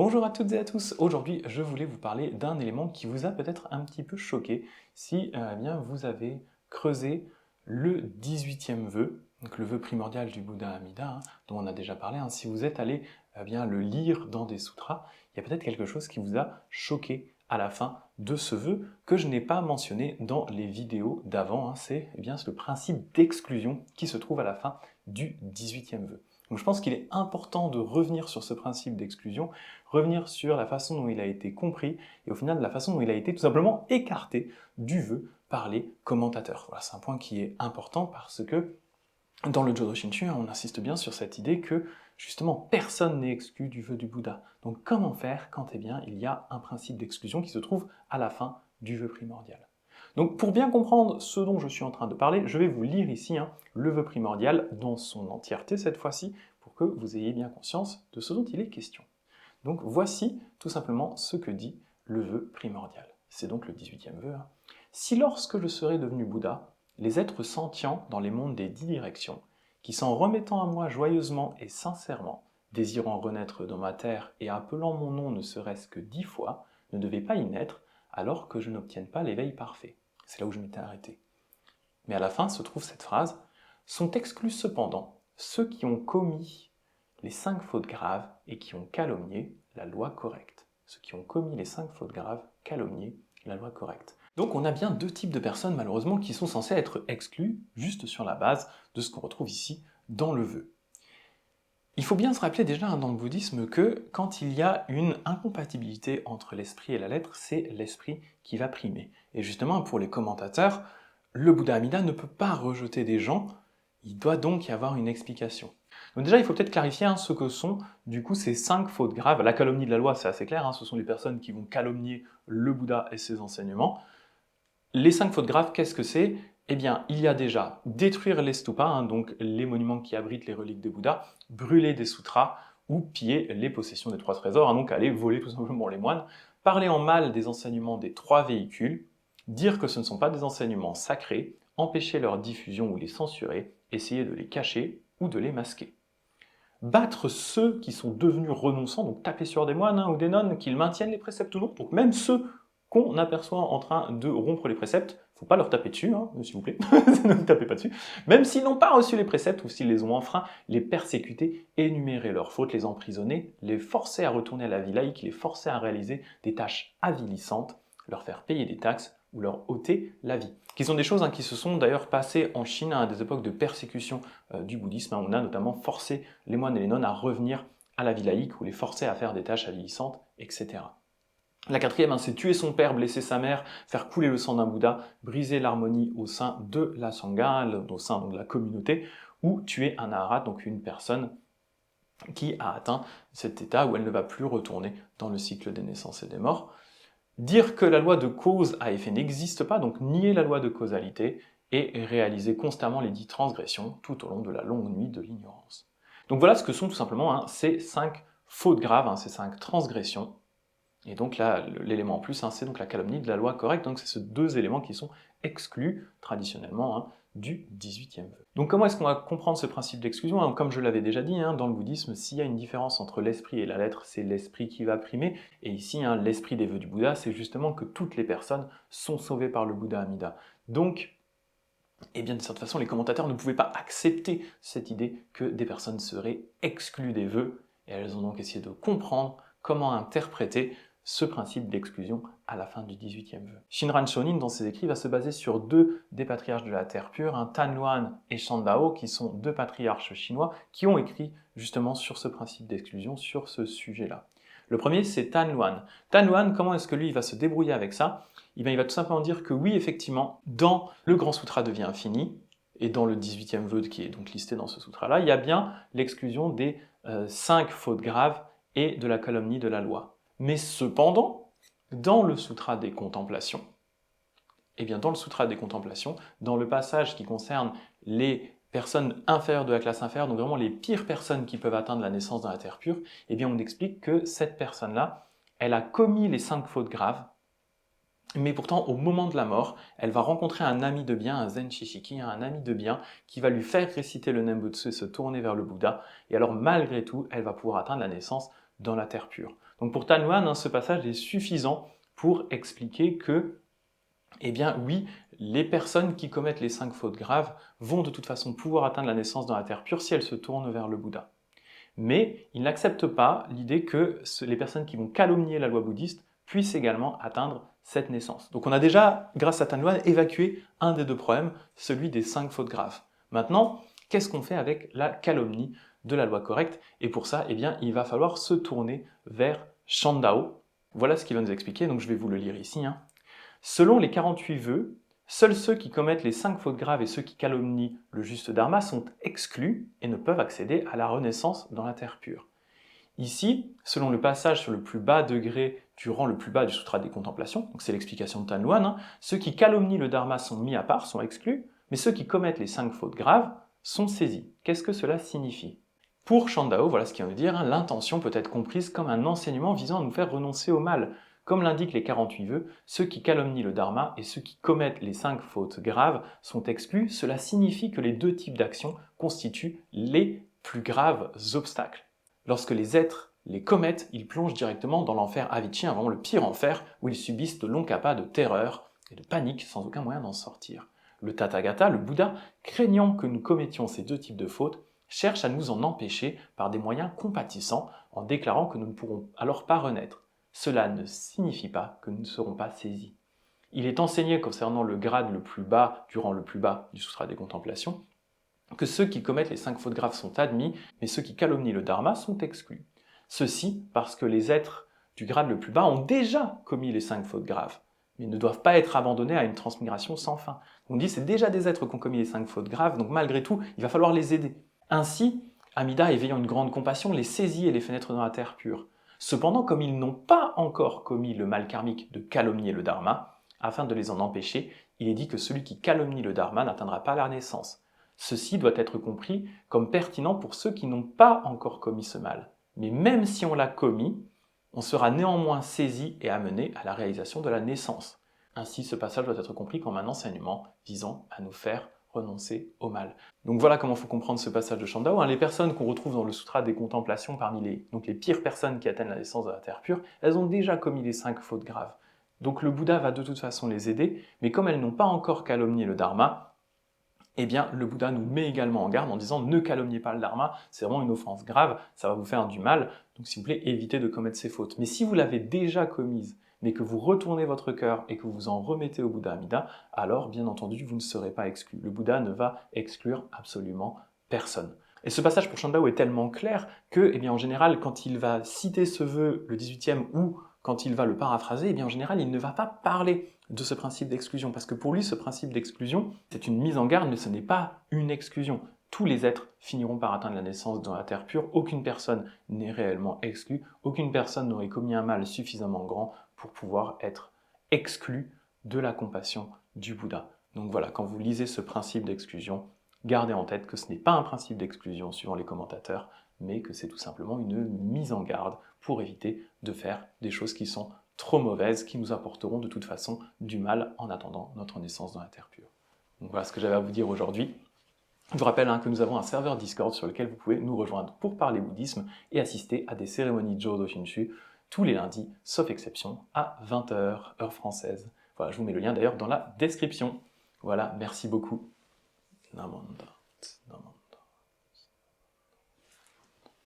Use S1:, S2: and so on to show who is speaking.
S1: Bonjour à toutes et à tous, aujourd'hui je voulais vous parler d'un élément qui vous a peut-être un petit peu choqué si eh bien, vous avez creusé le 18e vœu, donc le vœu primordial du Bouddha Amida, dont on a déjà parlé. Si vous êtes allé bien, le lire dans des sutras, il y a peut-être quelque chose qui vous a choqué à la fin de ce vœu que je n'ai pas mentionné dans les vidéos d'avant. C'est bien le principe d'exclusion qui se trouve à la fin du 18e vœu. Donc je pense qu'il est important de revenir sur ce principe d'exclusion, revenir sur la façon dont il a été compris et au final la façon dont il a été tout simplement écarté du vœu par les commentateurs. Voilà, c'est un point qui est important parce que dans le Jodo Shinshu, on insiste bien sur cette idée que justement personne n'est exclu du vœu du Bouddha. Donc comment faire quand il y a un principe d'exclusion qui se trouve à la fin du vœu primordial? Donc pour bien comprendre ce dont je suis en train de parler, je vais vous lire ici le vœu primordial dans son entièreté cette fois-ci, pour que vous ayez bien conscience de ce dont il est question. Donc voici tout simplement ce que dit le vœu primordial. C'est donc le 18e vœu. Si lorsque je serai devenu Bouddha, les êtres sentients dans les mondes des 10 directions, qui s'en remettant à moi joyeusement et sincèrement, désirant renaître dans ma terre et appelant mon nom ne serait-ce que 10 fois, ne devaient pas y naître, alors que je n'obtienne pas l'éveil parfait. C'est là où je m'étais arrêté. Mais à la fin se trouve cette phrase, sont exclus cependant ceux qui ont commis les 5 fautes graves et qui ont calomnié la loi correcte. Ceux qui ont commis les 5 fautes graves, calomnié la loi correcte. Donc on a bien deux types de personnes malheureusement qui sont censées être exclues juste sur la base de ce qu'on retrouve ici dans le vœu. Il faut bien se rappeler déjà dans le bouddhisme que quand il y a une incompatibilité entre l'esprit et la lettre, c'est l'esprit qui va primer. Et justement pour les commentateurs, le Bouddha Amida ne peut pas rejeter des gens, il doit donc y avoir une explication. Donc déjà, il faut peut-être clarifier ce que sont du coup ces 5 fautes graves. La calomnie de la loi, c'est assez clair, ce sont les personnes qui vont calomnier le Bouddha et ses enseignements. Les 5 fautes graves, qu'est-ce que c'est? Eh bien, il y a déjà détruire les stupas, donc les monuments qui abritent les reliques des Bouddhas, brûler des sutras ou piller les possessions des 3 trésors, donc aller voler tout simplement les moines, parler en mal des enseignements des 3 véhicules, dire que ce ne sont pas des enseignements sacrés, empêcher leur diffusion ou les censurer, essayer de les cacher ou de les masquer. Battre ceux qui sont devenus renonçants, donc taper sur des moines ou des nonnes, qu'ils maintiennent les préceptes ou non, donc même ceux qu'on aperçoit en train de rompre les préceptes, faut pas leur taper dessus, s'il vous plaît, ne tapez pas dessus, même s'ils n'ont pas reçu les préceptes ou s'ils les ont enfreints, les persécuter, énumérer leurs fautes, les emprisonner, les forcer à retourner à la vie laïque, les forcer à réaliser des tâches avilissantes, leur faire payer des taxes ou leur ôter la vie. Qui sont des choses qui se sont d'ailleurs passées en Chine à des époques de persécution du bouddhisme. On a notamment forcé les moines et les nonnes à revenir à la vie laïque ou les forcer à faire des tâches avilissantes, etc. La quatrième, c'est tuer son père, blesser sa mère, faire couler le sang d'un Bouddha, briser l'harmonie au sein de la Sangha, au sein de la communauté, ou tuer un Aharat, donc une personne qui a atteint cet état où elle ne va plus retourner dans le cycle des naissances et des morts. Dire que la loi de cause à effet n'existe pas, donc nier la loi de causalité, et réaliser constamment les 10 transgressions tout au long de la longue nuit de l'ignorance. Donc voilà ce que sont tout simplement ces 5 fautes graves, ces 5 transgressions. Et donc là, l'élément en plus, c'est donc la calomnie de la loi correcte, donc c'est ces 2 éléments qui sont exclus traditionnellement du 18e vœu. Donc comment est-ce qu'on va comprendre ce principe d'exclusion? Comme je l'avais déjà dit, dans le bouddhisme, s'il y a une différence entre l'esprit et la lettre, c'est l'esprit qui va primer, et ici, l'esprit des vœux du Bouddha, c'est justement que toutes les personnes sont sauvées par le Bouddha Amida. Donc, eh bien, de cette façon, les commentateurs ne pouvaient pas accepter cette idée que des personnes seraient exclues des vœux, et elles ont donc essayé de comprendre comment interpréter ce principe d'exclusion à la fin du 18e vœu. Shinran Shonin, dans ses écrits, va se baser sur 2 des patriarches de la Terre pure, Tanluan et Shandao, qui sont 2 patriarches chinois, qui ont écrit justement sur ce principe d'exclusion, sur ce sujet-là. Le premier, c'est Tanluan. Tanluan, comment est-ce que lui va se débrouiller avec ça? Il va tout simplement dire que oui, effectivement, dans le Grand Sutra devient infini, et dans le 18e vœu qui est donc listé dans ce sutra-là, il y a bien l'exclusion des 5 fautes graves et de la calomnie de la loi. Mais cependant, dans le Sutra des Contemplations, dans le passage qui concerne les personnes inférieures de la classe inférieure, donc vraiment les pires personnes qui peuvent atteindre la naissance dans la terre pure, on explique que cette personne-là, elle a commis les 5 fautes graves, mais pourtant, au moment de la mort, elle va rencontrer un ami de bien, un Zen Shishiki, un ami de bien, qui va lui faire réciter le Nembutsu et se tourner vers le Bouddha, et alors malgré tout, elle va pouvoir atteindre la naissance dans la terre pure. Donc pour Tan Luan, ce passage est suffisant pour expliquer que, eh bien oui, les personnes qui commettent les 5 fautes graves vont de toute façon pouvoir atteindre la naissance dans la terre pure si elles se tournent vers le Bouddha. Mais il n'accepte pas l'idée que les personnes qui vont calomnier la loi bouddhiste puissent également atteindre cette naissance. Donc on a déjà, grâce à Tan Luan, évacué un des deux problèmes, celui des 5 fautes graves. Maintenant, qu'est-ce qu'on fait avec la calomnie de la loi correcte? Et pour ça, eh bien, il va falloir se tourner vers Shandao. Voilà ce qu'il va nous expliquer, donc je vais vous le lire ici. Selon les 48 vœux, seuls ceux qui commettent les 5 fautes graves et ceux qui calomnient le juste dharma sont exclus et ne peuvent accéder à la renaissance dans la terre pure. Ici, selon le passage sur le plus bas degré du rang le plus bas du Sutra des Contemplations, donc c'est l'explication de Tan Luan, ceux qui calomnient le dharma sont mis à part, sont exclus, mais ceux qui commettent les 5 fautes graves sont saisis. Qu'est-ce que cela signifie? Pour Shandao, voilà ce qu'il vient de dire, l'intention peut être comprise comme un enseignement visant à nous faire renoncer au mal. Comme l'indiquent les 48 vœux, ceux qui calomnient le dharma et ceux qui commettent les 5 fautes graves sont exclus. Cela signifie que les deux types d'actions constituent les plus graves obstacles. Lorsque les êtres les commettent, ils plongent directement dans l'enfer Avicii, vraiment le pire enfer, où ils subissent de longs kappas de terreur et de panique sans aucun moyen d'en sortir. Le Tathagata, le Bouddha, craignant que nous commettions ces deux types de fautes, cherche à nous en empêcher par des moyens compatissants en déclarant que nous ne pourrons alors pas renaître. Cela ne signifie pas que nous ne serons pas saisis. Il est enseigné concernant le grade le plus bas, du rang le plus bas du Sutra des Contemplations, que ceux qui commettent les 5 fautes graves sont admis, mais ceux qui calomnient le dharma sont exclus. Ceci parce que les êtres du grade le plus bas ont déjà commis les 5 fautes graves, mais ne doivent pas être abandonnés à une transmigration sans fin. On dit c'est déjà des êtres qui ont commis les 5 fautes graves, donc malgré tout, il va falloir les aider. Ainsi, Amida, éveillant une grande compassion, les saisit et les fait naître dans la terre pure. Cependant, comme ils n'ont pas encore commis le mal karmique de calomnier le dharma, afin de les en empêcher, il est dit que celui qui calomnie le dharma n'atteindra pas la naissance. Ceci doit être compris comme pertinent pour ceux qui n'ont pas encore commis ce mal. Mais même si on l'a commis, on sera néanmoins saisi et amené à la réalisation de la naissance. Ainsi, ce passage doit être compris comme un enseignement visant à nous faire renoncer au mal. Donc voilà comment il faut comprendre ce passage de Shandao. Les personnes qu'on retrouve dans le Sutra des Contemplations, parmi les pires personnes qui atteignent la naissance de la terre pure, elles ont déjà commis les 5 fautes graves. Donc le Bouddha va de toute façon les aider, mais comme elles n'ont pas encore calomnié le dharma, eh bien le Bouddha nous met également en garde en disant ne calomniez pas le dharma, c'est vraiment une offense grave, ça va vous faire du mal, donc s'il vous plaît évitez de commettre ces fautes. Mais si vous l'avez déjà commise, mais que vous retournez votre cœur et que vous en remettez au Bouddha Amida, alors bien entendu vous ne serez pas exclu. Le Bouddha ne va exclure absolument personne. Et ce passage pour Shandao est tellement clair que, eh bien, en général, quand il va citer ce vœu, le 18e, ou quand il va le paraphraser, eh bien, en général, il ne va pas parler de ce principe d'exclusion, parce que pour lui, ce principe d'exclusion, c'est une mise en garde, mais ce n'est pas une exclusion. Tous les êtres finiront par atteindre la naissance dans la terre pure, aucune personne n'est réellement exclue, aucune personne n'aurait commis un mal suffisamment grand pour pouvoir être exclue de la compassion du Bouddha. Donc voilà, quand vous lisez ce principe d'exclusion, gardez en tête que ce n'est pas un principe d'exclusion suivant les commentateurs, mais que c'est tout simplement une mise en garde pour éviter de faire des choses qui sont trop mauvaises, qui nous apporteront de toute façon du mal en attendant notre naissance dans la terre pure. Donc voilà ce que j'avais à vous dire aujourd'hui. Je vous rappelle que nous avons un serveur Discord sur lequel vous pouvez nous rejoindre pour parler bouddhisme et assister à des cérémonies Jodo Shinshu tous les lundis, sauf exception, à 20h, heure française. Voilà, je vous mets le lien d'ailleurs dans la description. Voilà, merci beaucoup. Namanda.